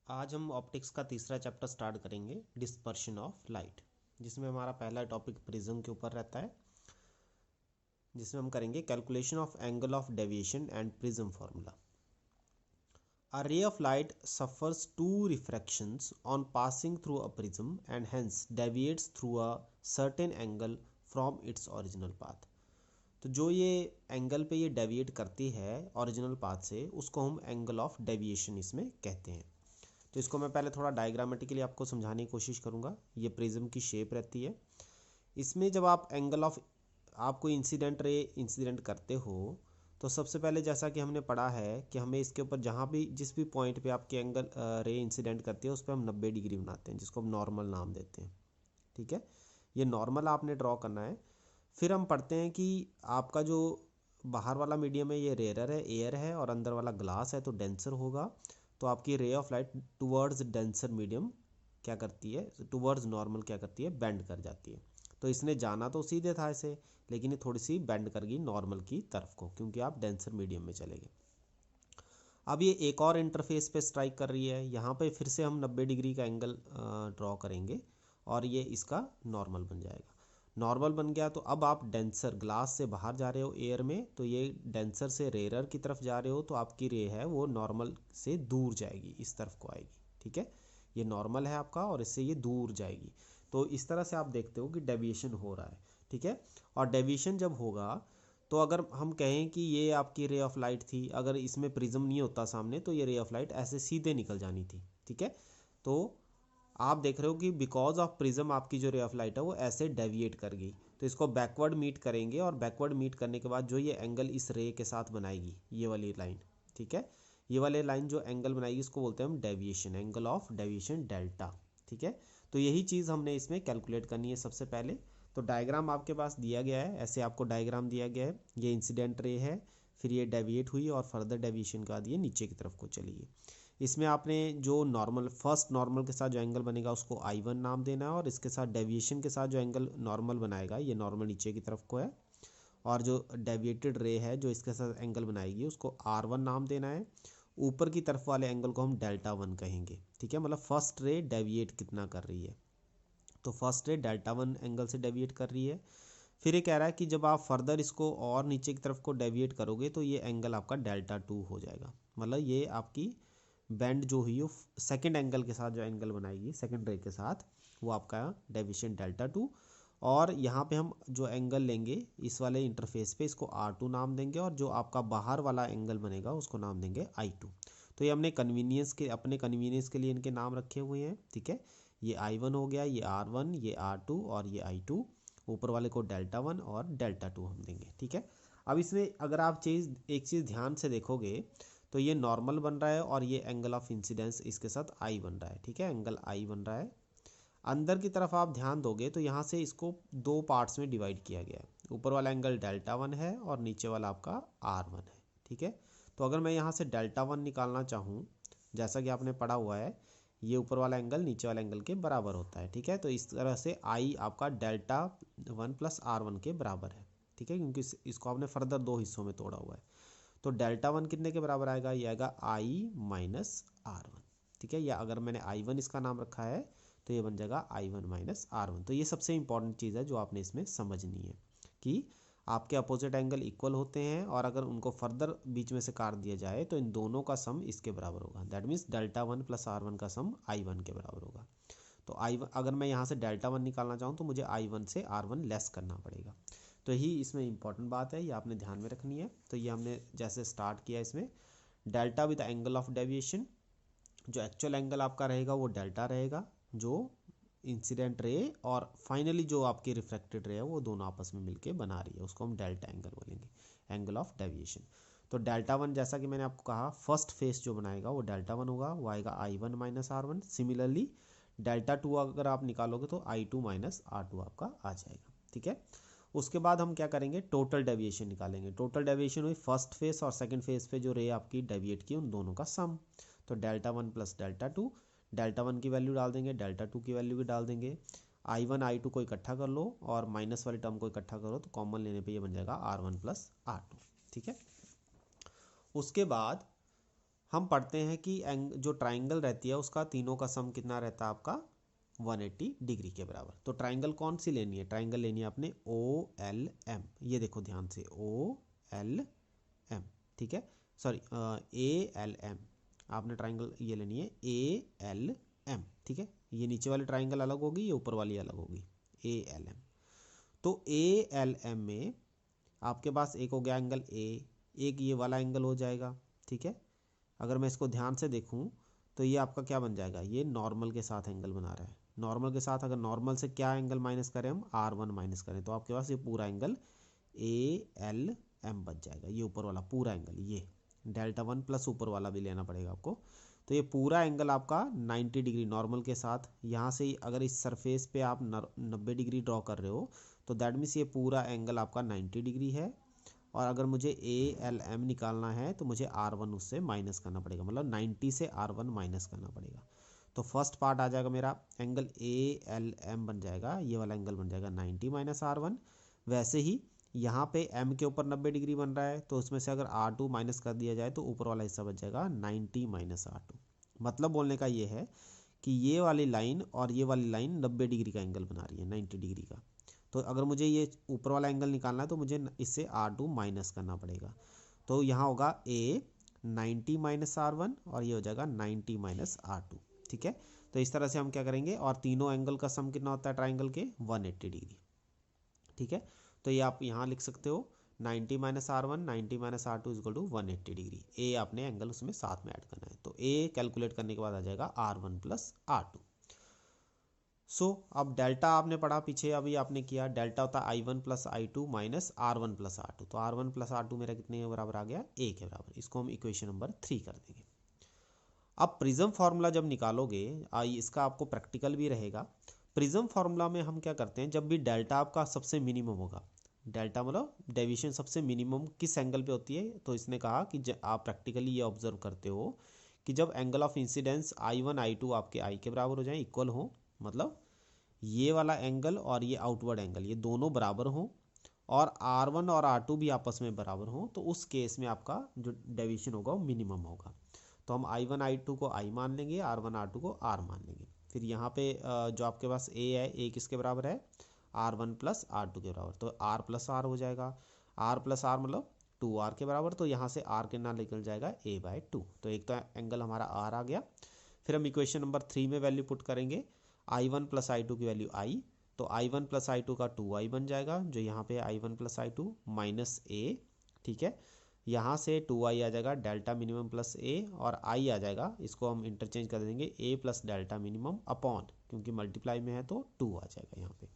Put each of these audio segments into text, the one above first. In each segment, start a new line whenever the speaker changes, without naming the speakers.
आज हम ऑप्टिक्स का तीसरा चैप्टर स्टार्ट करेंगे, डिस्पर्शन ऑफ लाइट, जिसमें हमारा पहला टॉपिक प्रिज्म के ऊपर रहता है, जिसमें हम करेंगे calculation of angle of deviation and prism formula. A ray of light suffers two refractions on passing through a prism and hence deviates through a certain angle from its original path। तो जो ये angle पे ये deviate करती है original path से, उसको हम एंगल ऑफ डेविएशन इसमें कहते हैं। तो इसको मैं पहले थोड़ा डायग्रामेटिकली आपको समझाने की कोशिश करूँगा। ये प्रिज्म की शेप रहती है। इसमें जब आप एंगल ऑफ आप कोई इंसिडेंट करते हो, तो सबसे पहले जैसा कि हमने पढ़ा है कि हमें इसके ऊपर जहाँ भी जिस भी पॉइंट पे आपकी एंगल रे इंसिडेंट करती है, उस पर हम 90 डिग्री बनाते हैं, जिसको हम नॉर्मल नाम देते हैं। ठीक है, ये नॉर्मल आपने ड्रॉ करना है। फिर हम पढ़ते हैं कि आपका जो बाहर वाला मीडियम है ये रेयर है, एयर है, और अंदर वाला ग्लास है, तो डेंसर होगा। तो आपकी ray of light towards denser medium क्या करती है, टुवर्ड्स नॉर्मल क्या करती है, बेंड कर जाती है। तो इसने जाना तो सीधे था ऐसे, लेकिन ये थोड़ी सी बेंड कर गई नॉर्मल की तरफ को, क्योंकि आप डेंसर मीडियम में चले गए। अब ये एक और इंटरफेस पे स्ट्राइक कर रही है, यहाँ पे फिर से हम 90 डिग्री का एंगल ड्रॉ करेंगे और ये इसका नॉर्मल बन जाएगा। नॉर्मल बन गया तो अब आप डेंसर ग्लास से बाहर जा रहे हो एयर में, तो ये डेंसर से रेयर की तरफ जा रहे हो, तो आपकी रे है वो नॉर्मल से दूर जाएगी, इस तरफ को आएगी। ठीक है, ये नॉर्मल है आपका और इससे ये दूर जाएगी। तो इस तरह से आप देखते हो कि डेविएशन हो रहा है। ठीक है, और डेविएशन जब होगा तो अगर हम कहें कि ये आपकी रे ऑफ लाइट थी, अगर इसमें प्रिज्म नहीं होता सामने, तो ये रे ऑफ लाइट ऐसे सीधे निकल जानी थी। ठीक है, तो आप देख रहे हो कि बिकॉज ऑफ प्रिज्म आपकी जो रे ऑफ लाइट है वो ऐसे डेविएट कर गई। तो इसको बैकवर्ड मीट करेंगे, और बैकवर्ड मीट करने के बाद जो ये एंगल इस रे के साथ बनाएगी, ये वाली लाइन, ठीक है, ये वाली लाइन जो एंगल बनाएगी इसको बोलते हैं हम deviation, angle of deviation delta. ठीक है, तो यही चीज़ हमने इसमें कैलकुलेट करनी है सबसे पहले। तो डायग्राम आपके पास दिया गया है, ऐसे आपको डायग्राम दिया गया है। ये इंसिडेंट रे है, फिर ये डेविएट हुई और फर्दर डेविएशन के बाद ये नीचे की तरफ को चली गई। इसमें आपने जो नॉर्मल फर्स्ट नॉर्मल के साथ जो एंगल बनेगा उसको I1 नाम देना है, और इसके साथ डेविएशन के साथ जो एंगल नॉर्मल बनाएगा, ये नॉर्मल नीचे की तरफ को है, और जो डेविएटेड रे है जो इसके साथ एंगल बनाएगी उसको R1 नाम देना है। ऊपर की तरफ वाले एंगल को हम डेल्टा 1 कहेंगे। ठीक है, मतलब फर्स्ट रे डेविएट कितना कर रही है, तो फर्स्ट रे डेल्टा 1 एंगल से डेविएट कर रही है। फिर ये कह रहा है कि जब आप फर्दर इसको और नीचे की तरफ को डेविएट करोगे तो ये एंगल आपका डेल्टा 2 हो जाएगा। मतलब ये आपकी बेंड जो हुई वो सेकेंड एंगल के साथ जो एंगल बनाएगी सेकेंड रे के साथ, वो आपका डेविएशन डेल्टा 2। और यहाँ पे हम जो एंगल लेंगे इस वाले इंटरफेस पे, इसको R2 नाम देंगे, और जो आपका बाहर वाला एंगल बनेगा उसको नाम देंगे I2। तो ये हमने अपने कन्वीनियंस के लिए इनके नाम रखे हुए हैं। ठीक है, ये I1 हो गया, ये R1, ये R2 और ये I2। ऊपर वाले को डेल्टा 1 और डेल्टा 2 हम देंगे। ठीक है, अब इसमें अगर आप एक चीज़ ध्यान से देखोगे तो ये नॉर्मल बन रहा है, और ये एंगल ऑफ इंसिडेंस इसके साथ I बन रहा है। ठीक है, एंगल I बन रहा है। अंदर की तरफ आप ध्यान दोगे तो यहाँ से इसको दो पार्ट्स में डिवाइड किया गया है। ऊपर वाला एंगल डेल्टा 1 है और नीचे वाला आपका R1 है। ठीक है, तो अगर मैं यहाँ से डेल्टा 1 निकालना चाहूँ, जैसा कि आपने पढ़ा हुआ है, ये ऊपर वाला एंगल नीचे वाले एंगल के बराबर होता है। ठीक है, तो इस तरह से I आपका डेल्टा 1 प्लस R1 के बराबर है। ठीक है, क्योंकि इसको आपने फर्दर दो हिस्सों में तोड़ा हुआ है। तो डेल्टा 1 कितने के बराबर आएगा, ये आएगा I माइनस R1। ठीक है, या अगर मैंने I1 इसका नाम रखा है तो ये बन जाएगा I1 माइनस R1। तो ये सबसे इंपॉर्टेंट चीज़ है जो आपने इसमें समझनी है, कि आपके अपोजिट एंगल इक्वल होते हैं, और अगर उनको फर्दर बीच में से काट दिया जाए तो इन दोनों का सम इसके बराबर होगा। That means delta 1 plus R1 का सम I1 के बराबर होगा। तो I1 अगर मैं यहाँ से डेल्टा 1 निकालना चाहूँ तो मुझे I1 से R1 लेस करना पड़ेगा। तो यही इसमें इंपॉर्टेंट बात है, ये आपने ध्यान में रखनी है। तो ये हमने जैसे स्टार्ट किया इसमें delta with angle of deviation, जो एक्चुअल एंगल आपका रहेगा वो डेल्टा रहेगा, जो इंसिडेंट रे और फाइनली जो आपकी रिफ्लेक्टेड रे है वो दोनों आपस में मिलके बना रही है, उसको हम डेल्टा एंगल बोलेंगे, एंगल ऑफ डेविएशन। तो डेल्टा 1 जैसा कि मैंने आपको कहा फर्स्ट फेस जो बनाएगा वो डेल्टा 1 होगा, वो आएगा I1 minus R1। Similarly delta 2 अगर आप निकालोगे तो I2 माइनस R2 आपका आ जाएगा। ठीक है, उसके बाद हम क्या करेंगे, टोटल डेविएशन निकालेंगे। टोटल डेविएशन हुई फर्स्ट फेस और सेकंड फेस पे जो रे आपकी डेविएट की उन दोनों का सम। तो डेल्टा 1 प्लस डेल्टा 2, डेल्टा 1 की वैल्यू डाल देंगे, डेल्टा 2 की वैल्यू भी डाल देंगे। I1 I2 को इकट्ठा कर लो और माइनस वाली टर्म को इकट्ठा करो, तो कॉमन लेने पे ये बन जाएगा R1 प्लस R2। ठीक है, उसके बाद हम पढ़ते हैं कि जो ट्राइंगल रहती है उसका तीनों का सम कितना रहता है आपका 180 डिग्री के बराबर। तो ट्राइंगल कौन सी लेनी है, ट्राइंगल लेनी है आपने OLM, ये देखो ध्यान से OLM, ठीक है, सॉरी ALM, आपने ट्राइंगल ये लेनी है ALM, ठीक है, ये नीचे वाली ट्राइंगल अलग होगी, ये ऊपर वाली अलग होगी ALM। तो ALM में आपके पास एक हो गया एंगल A, एक ये वाला एंगल हो जाएगा, ठीक है। अगर मैं इसको ध्यान से देखूं तो ये आपका क्या बन जाएगा, ये नॉर्मल के साथ एंगल बना रहा है। नॉर्मल के साथ अगर नॉर्मल से क्या एंगल माइनस करें हम, R1 माइनस करें, तो आपके पास ये पूरा एंगल ALM बच जाएगा। ये ऊपर वाला पूरा एंगल, ये डेल्टा 1 प्लस ऊपर वाला भी लेना पड़ेगा आपको। तो ये पूरा एंगल आपका 90 डिग्री नॉर्मल के साथ, यहाँ से अगर इस सरफेस पे आप 90 डिग्री ड्रॉ कर रहे हो तो दैट मीन्स ये पूरा एंगल आपका 90 डिग्री है। और अगर मुझे ALM निकालना है तो मुझे R1 उससे माइनस करना पड़ेगा, मतलब 90 से R1 माइनस करना पड़ेगा। तो फर्स्ट पार्ट आ जाएगा मेरा एंगल ALM बन जाएगा, ये वाला एंगल बन जाएगा 90 माइनस R1। वैसे ही यहाँ पे M के ऊपर 90 डिग्री बन रहा है, तो उसमें से अगर R2 माइनस कर दिया जाए तो ऊपर वाला हिस्सा बच जाएगा 90 माइनस R2। मतलब बोलने का ये है कि ये वाली लाइन और ये वाली लाइन 90 डिग्री का एंगल बना रही है, 90 डिग्री का। तो अगर मुझे ये ऊपर वाला एंगल निकालना है तो मुझे इससे R2 माइनस करना पड़ेगा। तो यहाँ होगा A 90 माइनस R1 और ये हो जाएगा 90 माइनस R2, ठीक है। तो इस तरह से हम क्या करेंगे, और तीनों एंगल का सम कितना होता है ट्राइंगल के, 180 डिग्री, ठीक है। तो ये आप यहाँ लिख सकते हो 90 minus R1 90 minus R2 equal to 180 degree. ए आपने एंगल उसमें साथ में ऐड करना है, तो ए कैलकुलेट करने के बाद आ जाएगा R1 प्लस R2। अब डेल्टा आपने पढ़ा पीछे, अभी आपने किया, डेल्टा होता है I1 plus I2 minus R1 plus R2। तो R1 प्लस R2 मेरा कितने के बराबर आ गया, A के बराबर। इसको हम इक्वेशन नंबर 3 कर देंगे। अब प्रिज्म फार्मूला जब निकालोगे, इसका आपको प्रैक्टिकल भी रहेगा। प्रिज्म फार्मूला में हम क्या करते हैं, जब भी डेल्टा आपका सबसे मिनिमम होगा, डेल्टा मतलब डेविएशन सबसे मिनिमम किस एंगल पे होती है, तो इसने कहा कि आप प्रैक्टिकली ये ऑब्जर्व करते हो कि जब angle of incidence I1 I2 आपके I के बराबर हो जाए, इक्वल हो, मतलब ये वाला एंगल और ये आउटवर्ड एंगल ये दोनों बराबर हों, और R1 और R2 भी आपस में बराबर हों, तो उस केस में आपका जो डेविएशन होगा वो मिनिमम होगा। तो हम I1 I2 को I मान लेंगे, R1 R2 को R मान लेंगे। फिर यहाँ पे जो आपके पास A है, A किसके बराबर है, R1 प्लस R2 के बराबर, तो R प्लस R हो जाएगा। R प्लस R मतलब 2R के बराबर, तो यहाँ से R कितना निकल जाएगा, A/2। तो एक तो एंगल हमारा R आ गया। फिर हम इक्वेशन नंबर 3 में वैल्यू पुट करेंगे, I1 प्लस I2 की वैल्यू I, तो I1 प्लस I2 का 2I बन जाएगा, जो यहाँ पे I1 plus I2 minus A, ठीक है। यहाँ से 2I आ जाएगा डेल्टा मिनिमम प्लस A, और I आ जाएगा, इसको हम इंटरचेंज कर देंगे A plus delta minimum upon, क्योंकि मल्टीप्लाई में है तो 2 आ जाएगा यहाँ पे।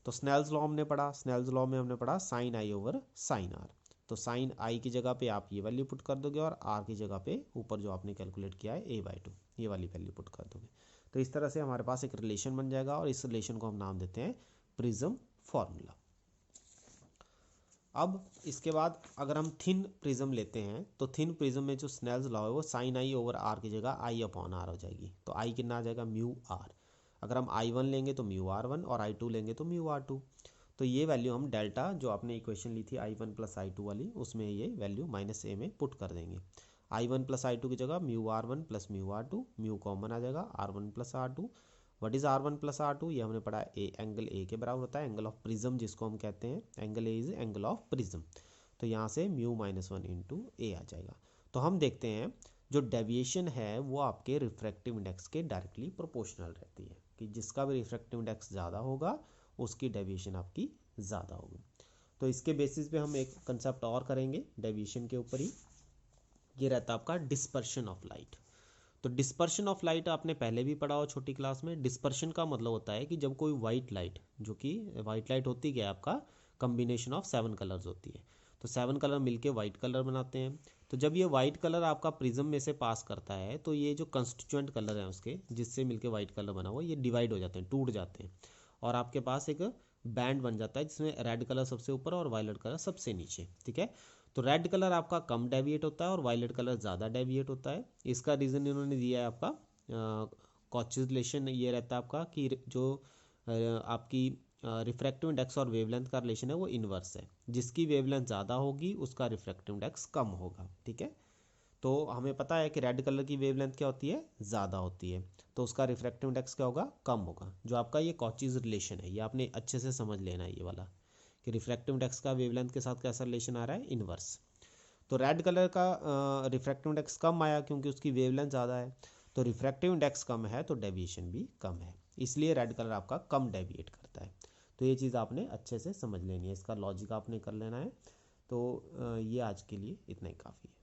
तो स्नेल्स लॉ हमने पढ़ा, स्नेल्स लॉ में हमने पढ़ा sine I over sine R। तो साइन I की जगह पे आप ये वैल्यू पुट कर दोगे, और R की जगह पे ऊपर जो आपने कैलकुलेट किया है A/2, ये वाली वैल्यू पुट कर दोगे। तो इस तरह से हमारे पास एक रिलेशन बन जाएगा, और इस रिलेशन को हम नाम देते हैं प्रिज्म फॉर्मूला। अब इसके बाद अगर हम थिन प्रिज्म लेते हैं, तो थिन प्रिज्म में जो स्नेल्स लॉ है वो साइन I ओवर R की जगह I अपॉन R हो जाएगी। तो I कितना आ जाएगा, म्यू R। अगर हम I1 लेंगे तो म्यू R1, और I2 लेंगे तो म्यू R2। तो ये वैल्यू हम डेल्टा जो आपने इक्वेशन ली थी I1 प्लस I2 वाली, उसमें ये वैल्यू माइनस A में पुट कर देंगे। I1 प्लस I2 की जगह mu R1 plus mu R2, mu common आ जाएगा, R1 plus R2। What is R1 plus R2, ये हमने पढ़ा है, एंगल A के बराबर होता है, एंगल ऑफ प्रिज्म जिसको हम कहते हैं, angle A is angle of prism. तो यहाँ से म्यू -1 इंटू A आ जाएगा। तो हम देखते हैं जो डेविएशन है वो आपके रिफ्रैक्टिव इंडेक्स के डायरेक्टली प्रोपोर्शनल रहती है, कि जिसका भी रिफ्रैक्टिव इंडेक्स ज़्यादा होगा उसकी डेविएशन आपकी ज़्यादा होगी। तो इसके बेसिस पे हम एक कंसेप्ट और करेंगे डेविएशन के ऊपर ही, ये रहता है आपका डिस्पर्शन ऑफ लाइट। तो डिस्पर्शन ऑफ लाइट आपने पहले भी पढ़ा हो छोटी क्लास में। डिस्पर्शन का मतलब होता है कि जब कोई वाइट लाइट, जो कि वाइट लाइट होती है आपका कम्बिनेशन ऑफ 7 कलर्स होती है, तो 7 कलर मिलके वाइट कलर बनाते हैं। तो जब ये वाइट कलर आपका प्रिज्म में से पास करता है, तो ये जो कंस्टिट्यूएंट कलर हैं उसके, जिससे मिलके वाइट कलर बना हुआ, ये डिवाइड हो जाते हैं, टूट जाते हैं, और आपके पास एक बैंड बन जाता है जिसमें रेड कलर सबसे ऊपर और वायलेट कलर सबसे नीचे, ठीक है। तो रेड कलर आपका कम डेविएट होता है और वायलेट कलर ज़्यादा डेविएट होता है। इसका रीज़न इन्होंने दिया है आपका कॉचेस रिलेशन, ये रहता है आपका कि जो आपकी रिफ्रैक्टिव इंडेक्स और वेवलेंथ का रिलेशन है वो इन्वर्स है, जिसकी वेवलेंथ ज़्यादा होगी उसका रिफ्रैक्टिव इंडेक्स कम होगा, ठीक है। तो हमें पता है कि रेड कलर की वेवलेंथ क्या होती है, ज़्यादा होती है, तो उसका रिफ्रैक्टिव इंडेक्स क्या होगा, कम होगा। जो आपका ये कॉचीज रिलेशन है ये आपने अच्छे से समझ लेना है, ये वाला कि रिफ्रैक्टिव इंडेक्स का वेवलेंथ के साथ कैसा रिलेशन आ रहा है, इनवर्स। तो रेड कलर का रिफ्रैक्टिव इंडेक्स कम आया क्योंकि उसकी वेवलेंथ ज़्यादा है, तो रिफ्रैक्टिव इंडेक्स कम है तो डेविएशन भी कम है, इसलिए रेड कलर आपका कम डेविएट करता है। तो ये चीज़ आपने अच्छे से समझ लेनी है, इसका लॉजिक आपने कर लेना है। तो ये आज के लिए इतना ही काफ़ी है।